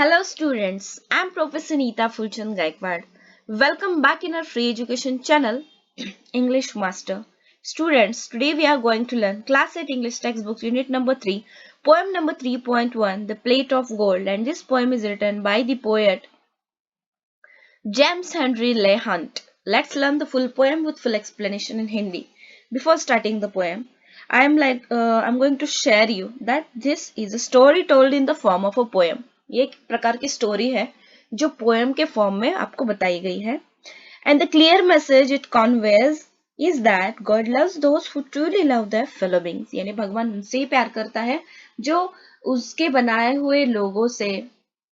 Hello students, I am Professor Neeta Fulchand Gaikwad. Welcome back in our free education channel, English Master. Students, today we are going to learn Class 8 English Textbooks Unit number 3, poem number 3.1, The Plate of Gold, and this poem is written by the poet James Henry Leigh Hunt. Let's learn the full poem with full explanation in Hindi. Before starting the poem, I'm going to share you that this is a story told in the form of a poem. ये एक प्रकार की story है जो poem के form में आपको बताई गई है. And the clear message it conveys is that God loves those who truly love their fellow beings. यानी भगवान उनसे ही प्यार करता है जो उसके बनाए हुए लोगों से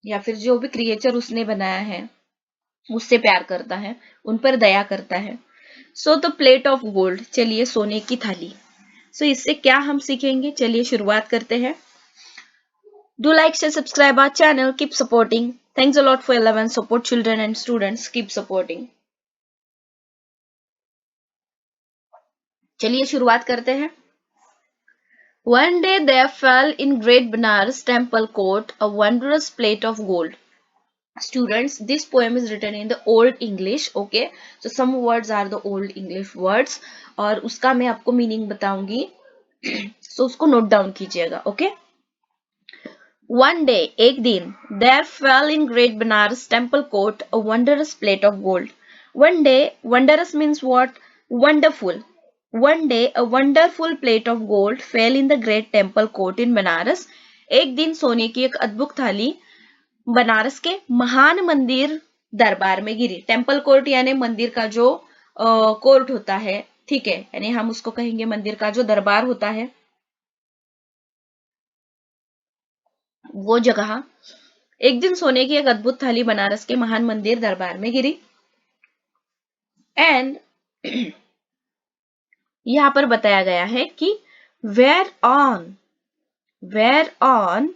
या फिर जो भी क्रिएचर उसने बनाया है उससे प्यार करता है, उन पर दया करता है. So the plate of gold, चलिए सोने की थाली. सो इससे क्या हम सीखेंगे, चलिए शुरुआत करते हैं. Do like, share, subscribe our channel. Keep supporting. Thanks a lot for 11 support children and students. Keep supporting. चलिए शुरुआत करते हैं. One day there fell in great Benares temple court a wondrous plate of gold. Students, this poem is written in the old English. Okay, so some words are the old English words और उसका मैं आपको meaning बताऊंगी. So उसको note down कीजिएगा. Okay. One day, एक दिन, there fell in great Benares temple court a wondrous plate of gold. One day, wondrous means what? Wonderful. One day, a wonderful plate of gold fell in the great temple court in Benares. एक दिन सोने की एक अद्भुत थाली बनारस के महान मंदिर दरबार में गिरी. टेम्पल कोर्ट यानी मंदिर का जो कोर्ट होता है, ठीक है, यानी हम उसको कहेंगे मंदिर का जो दरबार होता है, वो जगह. एक दिन सोने की एक अद्भुत थाली बनारस के महान मंदिर दरबार में गिरी. एंड यहां पर बताया गया है कि whereon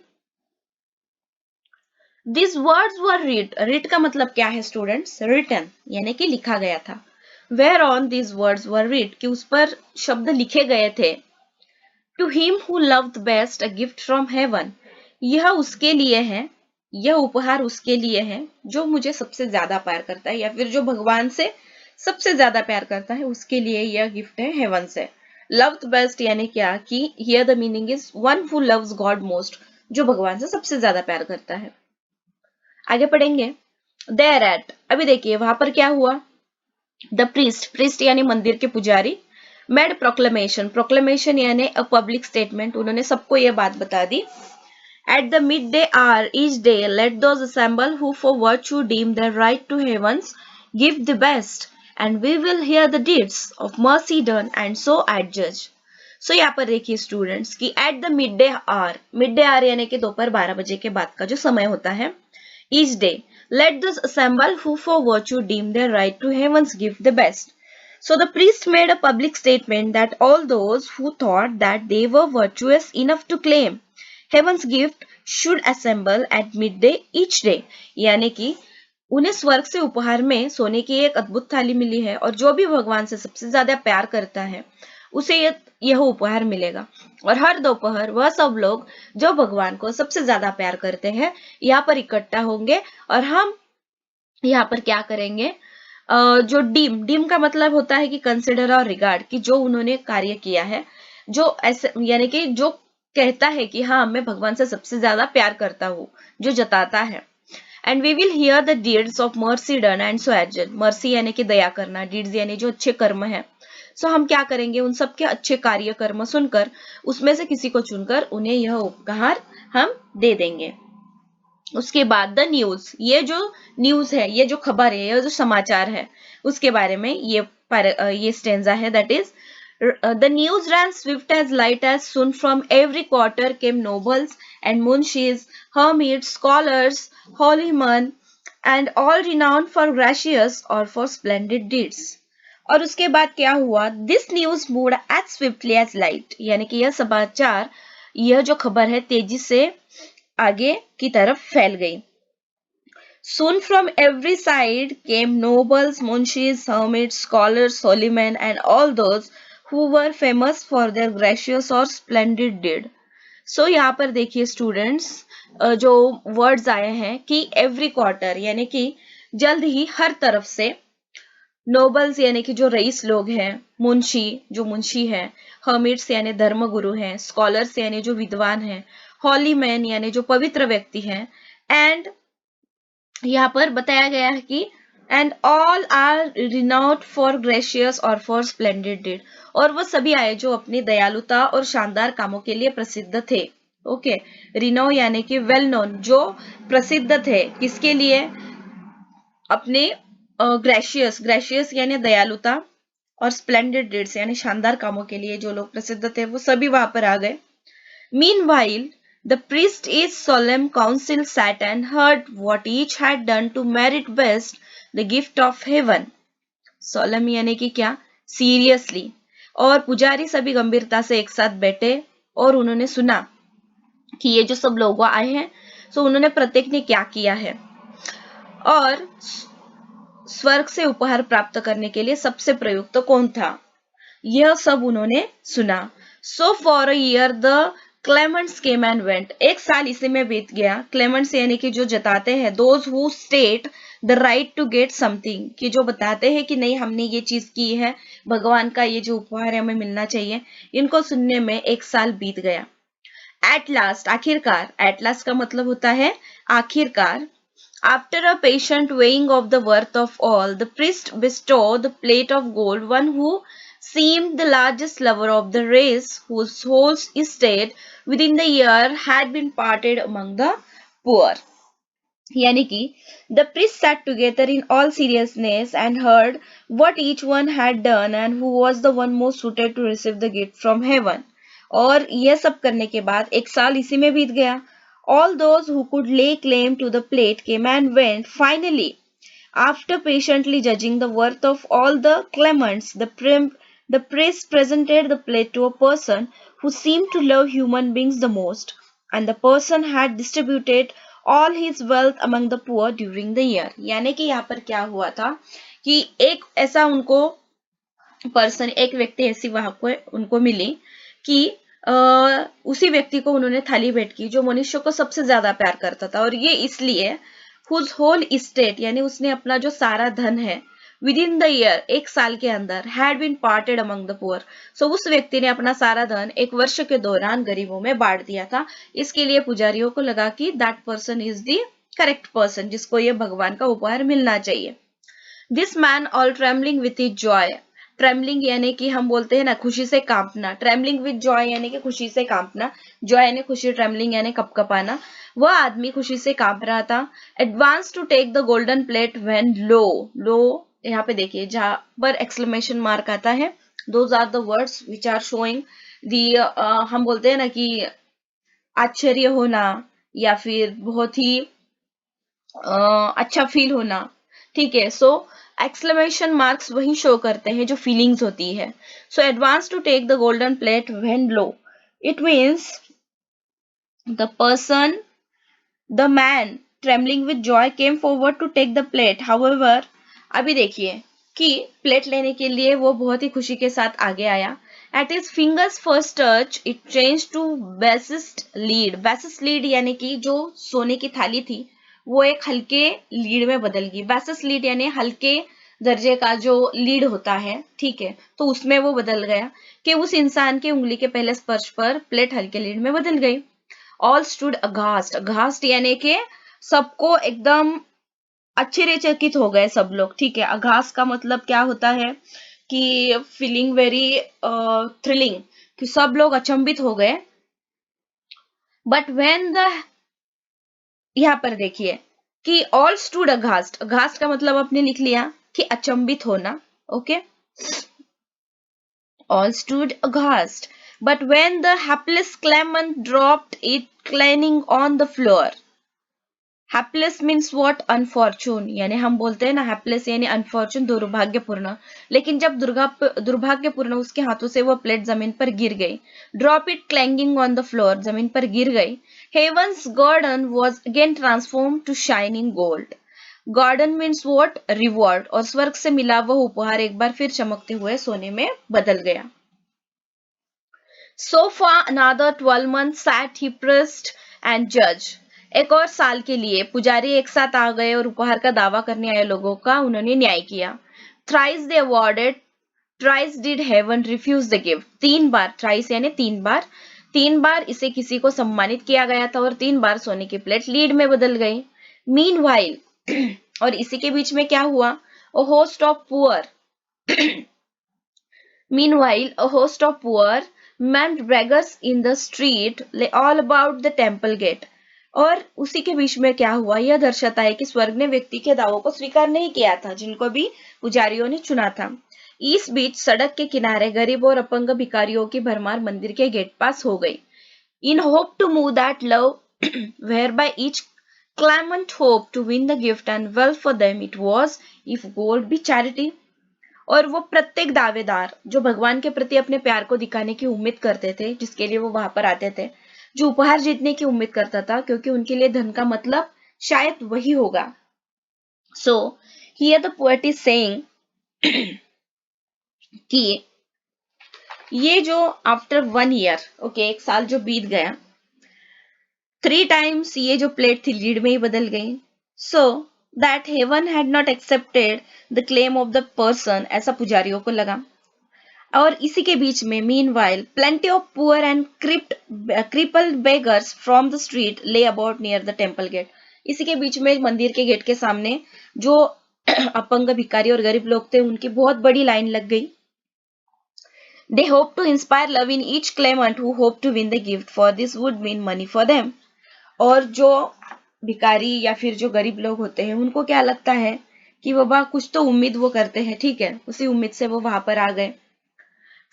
this words were read का मतलब क्या है स्टूडेंट्स? रिटन, यानी कि लिखा गया था. Whereon this words were read, कि उस पर शब्द लिखे गए थे. To him who loved best a gift from heaven, यह उसके लिए है, यह उपहार उसके लिए है जो मुझे सबसे ज्यादा प्यार करता है, या फिर जो भगवान से सबसे ज्यादा प्यार करता है, उसके लिए यह गिफ्ट है हेवन से. लव्ड बेस्ट यानी क्या कि here the meaning is one who loves God most, जो भगवान से सबसे ज्यादा प्यार करता है. आगे पढ़ेंगे. देयर एट, अभी देखिए वहां पर क्या हुआ. द प्रीस्ट यानी मंदिर के पुजारी, मेड प्रोक्लेमेशन यानी अ पब्लिक स्टेटमेंट, उन्होंने सबको यह बात बता दी. At the mid day hour each day let those assemble who for virtue deem their right to heaven's give the best and we will hear the deeds of mercy done and so adjudge. So यहाँ पर देखिए students कि at the mid day hour यानी कि दोपहर 12 बजे के बाद का जो समय होता है. Each day, let those assemble who for virtue deem their right to heavens give the best. So the priest made a public statement that all those who thought that they were virtuous enough to claim heaven's gift should assemble at midday each day. यानी कि उन्हें स्वर्ग से उपहार में सोने की एक अद्भुत थाली मिली है और जो भी भगवान से सबसे ज्यादा प्यार करता है उसे यह उपहार मिलेगा. और हर दोपहर वह सब लोग जो भगवान को सबसे ज्यादा प्यार करते हैं यहाँ पर इकट्ठा होंगे और हम यहाँ पर क्या करेंगे, जो डीम का मतलब होता है कि कंसिडर और रिगार्ड, कि जो उन्होंने कार्य किया है, जो ऐसे यानी कि जो कहता है कि हाँ मैं भगवान से सबसे ज्यादा प्यार करता हूँ, जो जताता है. And we will hear the deeds of mercy done and so adjust, mercy यानी कि दया करना, डीड्स यानी जो अच्छे कर्म है. सो हम क्या करेंगे, उन सबके अच्छे कार्य कर्म सुनकर उसमें से किसी को चुनकर उन्हें यह उपहार हम दे देंगे. उसके बाद द न्यूज, ये जो न्यूज है, ये जो खबर है, ये जो समाचार है, उसके बारे में ये स्टेंजा है. That is the news ran swift as light as soon from every quarter came nobles and munshis, hermits, scholars, holy men, and all renowned for gracious or for splendid deeds. और उसके बाद क्या हुआ, this news moved as swiftly as light, यानी कि यह समाचार, यह जो खबर है तेजी से आगे की तरफ फैल गई. Soon from every side came nobles, munshis, hermits, scholars, holy men, and all those who were famous for their gracious और splendid deed. So यहाँ पर देखिए स्टूडेंट्स जो वर्ड्स आए हैं कि एवरी क्वार्टर, यानी कि जल्द ही हर तरफ से, नोबल्स यानी कि जो रईस लोग हैं, मुंशी जो मुंशी हैं, हर्मिट्स यानी धर्मगुरु हैं, स्कॉलर्स यानी जो विद्वान हैं, हॉली मैन यानी जो पवित्र व्यक्ति हैं, एंड यहाँ पर बताया गया है कि and all are renowned for gracious और फॉर स्प्लेंडेड डीड, और वो सभी आए जो अपनी दयालुता और शानदार कामों के लिए प्रसिद्ध थे। ओके, रिनो यानी कि वेल नोन, जो प्रसिद्ध थे किसके लिए, अपने ग्रेशियस, ग्रेशियस यानी दयालुता, और स्प्लेंडेड डीड्स यानी शानदार कामों के लिए जो लोग प्रसिद्ध थे वो सभी वहां पर आ गए। Meanwhile, the priest is solemn council sat and heard what each had done to merit best the gift of heaven. Solemn यानी कि क्या, सीरियसली, और पुजारी सभी गंभीरता से एक साथ बैठे और उन्होंने सुना कि ये जो सब लोग आए हैं, तो उन्होंने प्रत्येक ने क्या किया है, और स्वर्ग से उपहार प्राप्त करने के लिए सबसे प्रयुक्त कौन था, यह सब उन्होंने सुना। So for a year the Clements came and went, एक साल इसी में बीत गया। क्लेमेंट्स यानी कि जो जताते हैं, those who state the right to get something, कि जो बताते हैं कि नहीं हमने ये चीज की है, भगवान का ये जो उपहार है हमें मिलना चाहिए, इनको सुनने में एक साल बीत गया। एट लास्ट, आखिरकार, एट लास्ट का मतलब होता है आखिरकार। After a patient weighing of the worth of all, the priest bestowed the plate of gold, one who seemed the largest lover of the race, whose whole estate within the year had been parted among the poor. यानी कि the priest sat together in all seriousness and heard what each one had done and who was the one most suited to receive the gift from heaven. और यह सब करने के बाद एक साल इसी में बीत गया। All those who could lay claim to the plate came and went. Finally, after patiently judging the worth of all the claimants, the priest presented the plate to a person who seemed to love human beings the most, and the person had distributed all his wealth among the poor during the year. यानी कि यहाँ पर क्या हुआ था कि एक ऐसा उनको पर्सन, एक व्यक्ति ऐसी वहां को उनको मिली कि उसी व्यक्ति को उन्होंने थाली भेंट की जो मनुष्य को सबसे ज्यादा प्यार करता था, और ये इसलिए हुज होल इस्टेट, यानी उसने अपना जो सारा धन है विद इन द ईयर, एक साल के अंदर, had been parted among the poor, so उस व्यक्ति ने अपना सारा धन एक वर्ष के दौरान गरीबों में बांट दिया था। इसके लिए पुजारियों को लगा कि that person is the correct person, जिसको ये भगवान का उपहार मिलना चाहिए। This man all trembling with his Joy, trembling यानी कि हम बोलते हैं ना खुशी से कांपना, ट्रेमलिंग विथ जॉय यानी कि खुशी से कांपना, जॉय यानी खुशी, ट्रेमलिंग यानी कपकपाना, वह आदमी खुशी से कांप रहा था। Advance to take the golden plate when lo, लो यहाँ पे देखिए जहां पर एक्सक्लेमेशन मार्क आता है, those are the words which are showing the, हम बोलते हैं ना कि आश्चर्य होना या फिर बहुत ही अच्छा फील होना, ठीक है। सो एक्सक्लेमेशन मार्क्स वही शो करते हैं जो फीलिंग्स होती है। So advance to take the golden plate when lo, it means the person, the man trembling with joy came forward to take the plate, however, अभी देखिए कि प्लेट लेने के लिए वो बहुत ही खुशी के साथ आगे आया। At his fingers first touch it change to basest lead, basest lead यानी कि जो सोने की थाली थी वो एक हल्के लीड में बदल गई। बेसिस लीड यानी हल्के दर्जे का जो लीड होता है, ठीक है, तो उसमें वो बदल गया कि उस इंसान की उंगली के पहले स्पर्श पर प्लेट हल्के लीड में बदल गई। ऑल स्टूड अघास्ट, अघास्ट यानी कि सबको एकदम आश्चर्यचकित हो गए सब लोग, ठीक है। अघास का मतलब क्या होता है कि फीलिंग वेरी थ्रिलिंग, कि सब लोग अचंभित हो गए। बट व्हेन द, यहाँ पर देखिए कि ऑल स्टूड अघास्ट, अघास्ट का मतलब आपने लिख लिया कि अचंभित होना, okay, all stood aghast. But when the hapless Clement dropped it clanging on the floor, hapless means what, unfortune, यानी हम बोलते हैं ना हैप्लेस यानी अनफॉर्चून, दुर्भाग्यपूर्ण, लेकिन जब दुर्भाग्यपूर्ण उसके हाथों से वो प्लेट जमीन पर गिर गई, drop it clanging on the floor, जमीन पर गिर गई। Heaven's garden was again transform to shining gold, garden means what, reward, और स्वर्ग से मिला वह उपहार एक बार फिर चमकते हुए सोने में बदल गया। So for another 12 months sat he priest and judge. एक और साल के लिए पुजारी एक साथ आ गए और उपहार का दावा करने आए लोगों का उन्होंने न्याय किया। Thrice they awarded, thrice did heaven refuse the gift. 3 बार, थ्राइस यानी 3 बार, 3 बार इसे किसी को सम्मानित किया गया था और 3 बार सोने की प्लेट लीड में बदल गई। मीनवाइल और इसी के बीच में क्या हुआ? A host of poor Meanwhile, a host of poor men beggars in the street lay all about the temple gate. और उसी के बीच में क्या हुआ? यह दर्शाता है कि स्वर्ग ने व्यक्ति के दावों को स्वीकार नहीं किया था जिनको भी पुजारियों ने चुना था। इस बीच सड़क के किनारे गरीब और अपंग भिखारियों की भरमार मंदिर के गेट पास हो गई। In hope to move that love whereby each claimant hoped to win the gift and wealth for them it was, if gold be charity. और वो प्रत्येक दावेदार जो भगवान के प्रति अपने प्यार को दिखाने की उम्मीद करते थे, जिसके लिए वो वहां पर आते थे, जो उपहार जीतने की उम्मीद करता था, क्योंकि उनके लिए धन का मतलब शायद वही होगा। So here the poet is saying कि ये जो आफ्टर 1 ईयर, ओके, एक साल जो बीत गया, 3 टाइम्स ये जो प्लेट थी लीड में ही बदल गई। So that heaven had not accepted the claim of the person, ऐसा पुजारियों को लगा। और इसी के बीच में meanwhile plenty of poor and crippled beggars from the street lay about near the temple gate. इसी के बीच में मंदिर के गेट के सामने जो अपंग भिखारी और गरीब लोग थे उनकी बहुत बड़ी लाइन लग गई। They hope to inspire love in each claimant who hope to win the gift for this would mean money for them. और जो भिखारी या फिर जो गरीब लोग होते हैं उनको क्या लगता है कि बाबा कुछ तो उम्मीद वो करते हैं, ठीक है, उसी उम्मीद से वो वहां पर आ गए।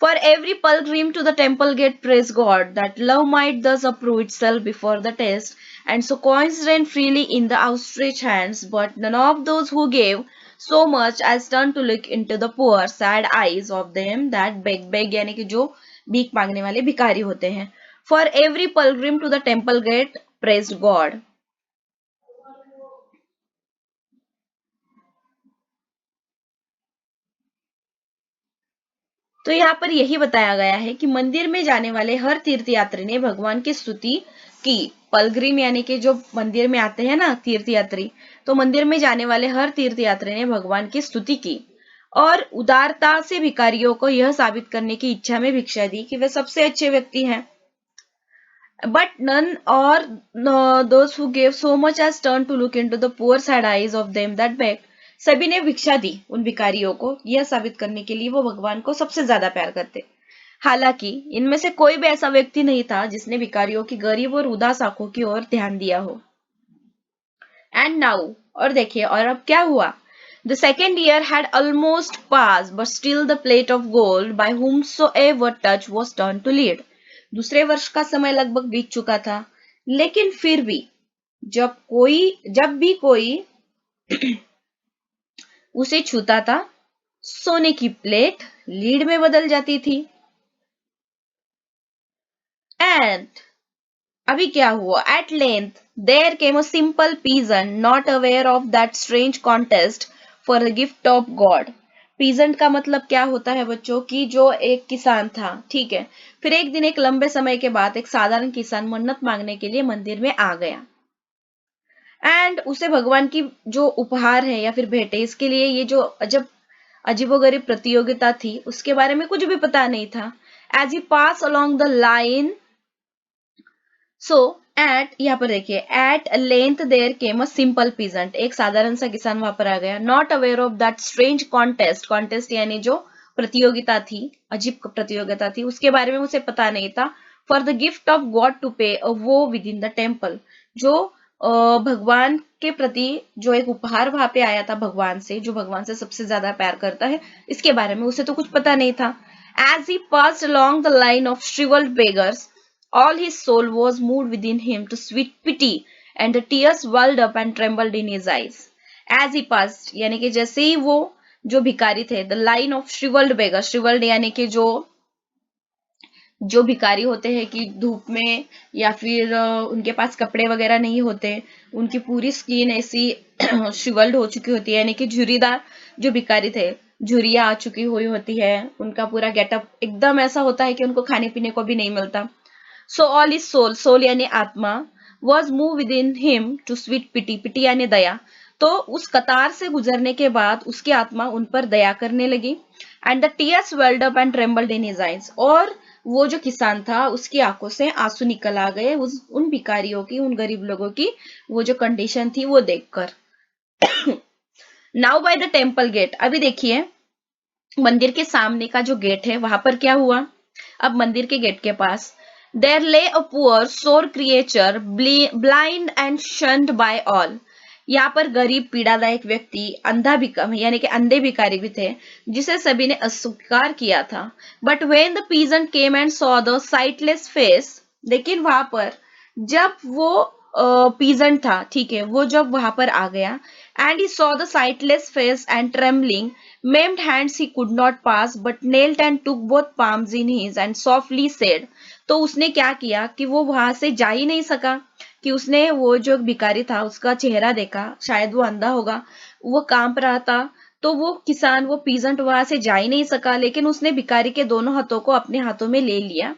For every pilgrim to the temple gate praise God that love might thus approve itself before the test, and so coins rain freely in the outstretched hands, but none of those who gave so much as turned to look into the poor sad eyes of them that beg यानी कि जो भीख मांगने वाले भिखारी होते हैं। For every pilgrim to the temple gate praised God. तो यहाँ पर यही बताया गया है कि मंदिर में जाने वाले हर तीर्थयात्री ने भगवान की स्तुति की। पलग्रिम यानी कि जो मंदिर में आते हैं ना तीर्थयात्री, तो मंदिर में जाने वाले हर तीर्थयात्री ने भगवान की स्तुति की और उदारता से भिखारियों को यह साबित करने की इच्छा में भिक्षा दी कि वे सबसे अच्छे व्यक्ति हैं। बट नन और those who gave so much as turn to look into the poor sad eyes of them that beg. सभी ने भिक्षा दी उन भिखारियों को यह साबित करने के लिए वो भगवान को सबसे ज्यादा प्यार करते। हालांकि इनमें से कोई भी ऐसा व्यक्ति नहीं था जिसने भिखारियों की गरीब और उदास आंखों की ओर ध्यान दिया हो। एंड नाउ, और देखिए, और अब क्या हुआ? The second year had almost pass but still the plate of gold by whom so ever touch was turn to lead. दूसरे वर्ष का समय लगभग बीत चुका था, लेकिन फिर भी जब भी कोई उसे छूता था, सोने की प्लेट लीड में बदल जाती थी। एंड अभी क्या हुआ? At length there came a simple peasant not aware of that strange contest for the gift of God. Peasant का मतलब क्या होता है बच्चों? की जो एक किसान था, ठीक है, फिर एक दिन एक लंबे समय के बाद एक साधारण किसान मन्नत मांगने के लिए मंदिर में आ गया एंड उसे भगवान की जो उपहार है या फिर भेंट है, इसके लिए ये जो अजीबोगरीब प्रतियोगिता थी उसके बारे में कुछ भी पता नहीं था। As he pass along the line, so at, यहाँ पर देखिए, at length there came a simple peasant, एक साधारण सा किसान वहां पर आ गया। Not aware of that strange contest, contest यानी जो प्रतियोगिता थी, अजीब प्रतियोगिता थी, उसके बारे में उसे पता नहीं था। For the gift of God to pay a वो विद इन द टेम्पल, जो भगवान के प्रति जो एक उपहार वहां पे आया था भगवान से, जो भगवान से सबसे ज्यादा प्यार करता है, इसके बारे में उसे तो कुछ पता नहीं था। As he passed along the line of shrivelled beggars, all his soul was moved within him to sweet pity and the tears welled up and trembled in his eyes. As he passed, यानी कि जैसे ही वो जो भिखारी थे, the line of shriveled beggar, shriveled यानी कि जो भिखारी होते हैं कि धूप में या फिर उनके पास कपड़े वगैरह नहीं होते, उनकी पूरी स्किन ऐसी श्रिवल्ड हो चुकी होती है, यानी कि झुर्रीदार जो भिखारी थे, झुर्रियां आ चुकी हुई होती है, उनका पूरा गेटअप एकदम ऐसा होता है कि उनको खाने पीने को भी नहीं मिलता। So all is soul, soul यानी आत्मा, was moved within him to sweet pity, pity यानी दया। तो उस कतार से गुजरने के बाद उसकी आत्मा उन पर दया करने लगी। And the tears weld up and trembled in his eyes, और वो जो किसान था उसकी आंखों से आंसू निकल आ गए उस उन भिखारियों की, उन गरीब लोगों की वो जो कंडीशन थी वो देखकर। Now by the temple gate, अभी देखिए मंदिर के सामने का जो गेट है वहां पर क्या हुआ। अब मंदिर के गेट के पास there lay a poor sore creature blind and shunned by all, यहाँ पर गरीब पीड़ादायक व्यक्ति अंधा भी यानी कि अंधे भिखारी भी थे जिसे सभी ने अस्वीकार किया था। But when the peasant came and saw the sightless face, लेकिन वहां पर जब वो पीजेंट था, ठीक है, वो जब वहां पर आ गया and he saw the sightless face and trembling maimed hands he could not pass but knelt and took both palms in his and softly said, तो उसने क्या किया कि वो वहां से जा ही नहीं सका, कि उसने वो जो भिखारी था उसका चेहरा देखा, शायद वो अंधा होगा, वो कांप रहा था, तो वो किसान वो पीजेंट वहां से जा ही नहीं सका, लेकिन उसने भिखारी के दोनों हाथों को अपने हाथों में ले लिया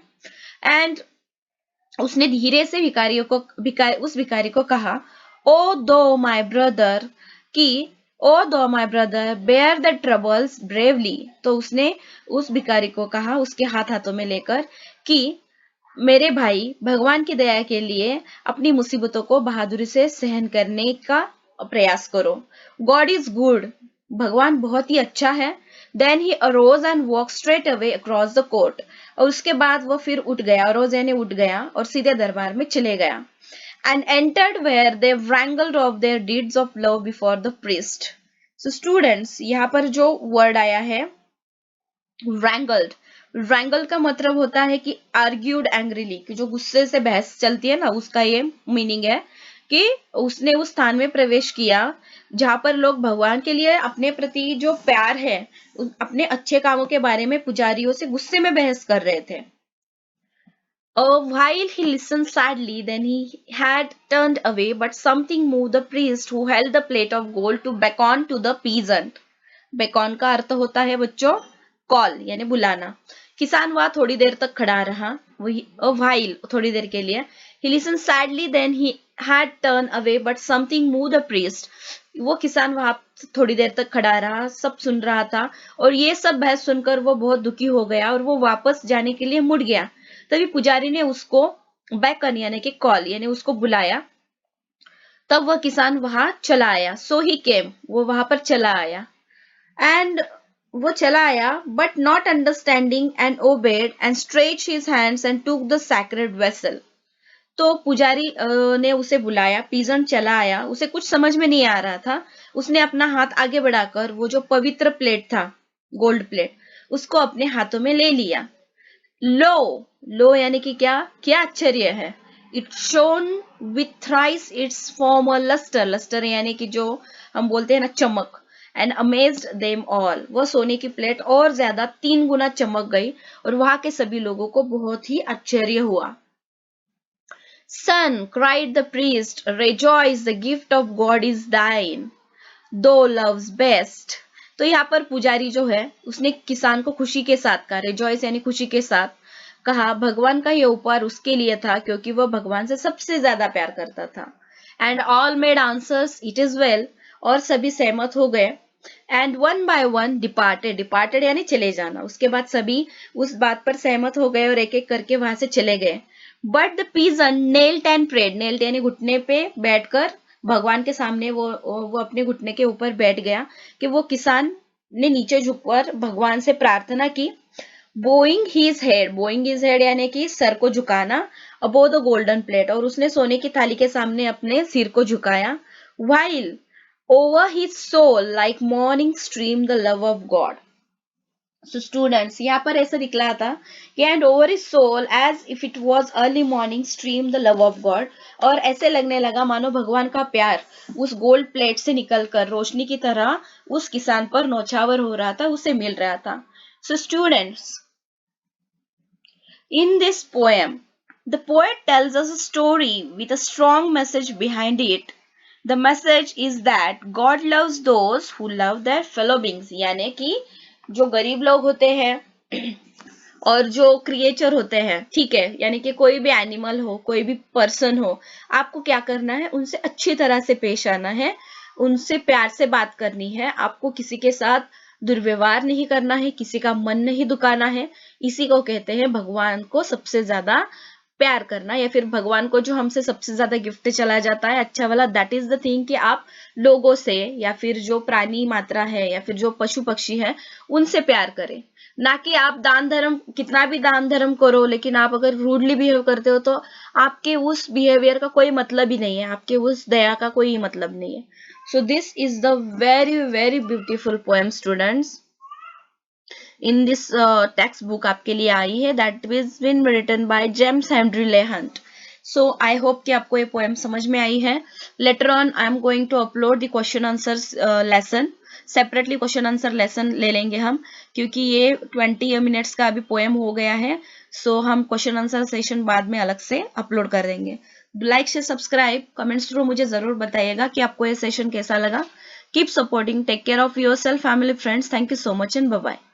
एंड उसने धीरे से उस भिखारी को कहा, ओ दो माय ब्रदर, कि O though my brother bear the troubles bravely, तो उसने उस भिखारी को कहा उसके हाथों में लेकर कि मेरे भाई भगवान की दया के लिए अपनी मुसीबतों को बहादुरी से सहन करने का प्रयास करो। गॉड इज गुड, भगवान बहुत ही अच्छा है। Then he arose and walk straight away across the court, और उसके बाद वो फिर उठ गया, अरोज यानी उठ गया और सीधे दरबार में चले गया। And entered where they wrangled of their deeds of love before the priest। So students, यहाँ पर जो वर्ड आया है wrangled, wrangle का मतलब होता है कि आर्ग्यूड एंग्रीली, कि जो गुस्से से बहस चलती है ना, उसका ये मीनिंग है कि उसने उस स्थान में प्रवेश किया जहां पर लोग भगवान के लिए अपने प्रति जो प्यार है, अपने अच्छे कामों के बारे में पुजारियों से गुस्से में बहस कर रहे थे। While he listened sadly, then he had turned away, but something moved the priest who held the plate of gold to beckon to the peasant। Bacon का अर्थ होता है बच्चों कॉल यानी बुलाना। किसान वहां थोड़ी देर तक खड़ा रहा, वही व्हाइल थोड़ी देर के लिए। He listen sadly then he had turn away but something move the priest, वो किसान वहां थोड़ी देर तक खड़ा रहा, सब सुन रहा था, और ये सब बहस सुनकर वो बहुत दुखी हो गया और वो वापस जाने के लिए मुड़ गया। तभी पुजारी ने उसको बैकन यानी कि कॉल यानी उसको बुलाया, तब वह किसान वहां चला आया। सो ही केम, वो वहां पर चला आया एंड वो चला आया but not understanding and obeyed and stretch his hands and took the sacred vessel. तो पुजारी ने उसे बुलाया, पीजन चला आया, उसे कुछ समझ में नहीं आ रहा था, उसने अपना हाथ आगे बढ़ाकर वो जो पवित्र प्लेट था, गोल्ड प्लेट, उसको अपने हाथों में ले लिया। लो, लो यानी कि क्या, क्या आश्चर्य है। It shone with thrice its former lustre, lustre यानी कि जो हम बोलते हैं ना चमक, एंड अमेज्ड देम ऑल, वो सोने की प्लेट और ज्यादा 3 गुना चमक गई और वहां के सभी लोगों को बहुत ही आश्चर्य हुआ। Son, cried the priest, rejoice, the gift of God is thine, though loves best। तो यहाँ पर पुजारी जो है उसने किसान को खुशी के साथ कहा, rejoice यानी खुशी के साथ कहा, भगवान का ये उपहार उसके लिए था क्योंकि वह भगवान से सबसे ज्यादा प्यार करता था। And all made answers it is well, और सभी सहमत हो गए। And one by one departed, departed यानी चले जाना, उसके बाद सभी उस बात पर सहमत हो गए और एक एक करके वहां से चले गए। But the peasant knelt and prayed, knelt यानी घुटने पे बैठकर भगवान के सामने वो अपने घुटने के ऊपर बैठ गया, कि वो किसान ने नीचे झुककर भगवान से प्रार्थना की। Boeing his head, Boeing his head यानी कि सर को झुकाना, अबो द गोल्डन प्लेट, और उसने सोने की थाली के सामने अपने सिर को झुकाया। While over his soul like morning stream the love of God. So students, यहाँ पर ऐसा दिखला था कि and over his soul as if it was early morning stream the love of God, और ऐसे लगने लगा मानो भगवान का प्यार उस गोल्ड प्लेट से निकलकर रोशनी की तरह उस किसान पर नौछावर हो रहा था, उसे मिल रहा था। So students, in this poem, the poet tells us a story with a strong message behind it. The message is that God loves those who love their fellow beings, यानी कि जो गरीब लोग होते हैं और जो क्रिएचर होते हैं, ठीक है, यानी कि कोई भी एनिमल हो, कोई भी पर्सन हो, आपको क्या करना है, उनसे अच्छी तरह से पेश आना है, उनसे प्यार से बात करनी है, आपको किसी के साथ दुर्व्यवहार नहीं करना है, किसी का मन नहीं दुखाना है। इसी को कहते हैं भगवान को सबसे ज्यादा प्यार करना, या फिर भगवान को जो हमसे सबसे ज्यादा गिफ्ट चला जाता है अच्छा वाला, दैट इज द थिंग कि आप लोगों से या फिर जो प्राणी मात्रा है या फिर जो पशु पक्षी है उनसे प्यार करें। ना कि आप दान धर्म, कितना भी दान धर्म करो, लेकिन आप अगर रूडली बिहेव करते हो तो आपके उस बिहेवियर का कोई मतलब ही नहीं है, आपके उस दया का कोई मतलब नहीं है। So this is the very very beautiful poem students, in this text book आपके लिए आई है, that is been written by James Henry Leigh Hunt. So I hope कि आपको ये पोएम समझ में आई है। Later on I am going to upload the question answer lesson, separately question answer lesson ले लेंगे हम, क्योंकि ये 20 मिनट्स का अभी पोएम हो गया है। सो हम क्वेश्चन आंसर सेशन बाद में अलग से अपलोड कर देंगे। लाइक से सब्सक्राइब, कमेंट्स थ्रू मुझे जरूर बताइएगा कि आपको ये सेशन कैसा लगा। Keep supporting, take care of yourself, family, friends. Thank you so much and bye bye.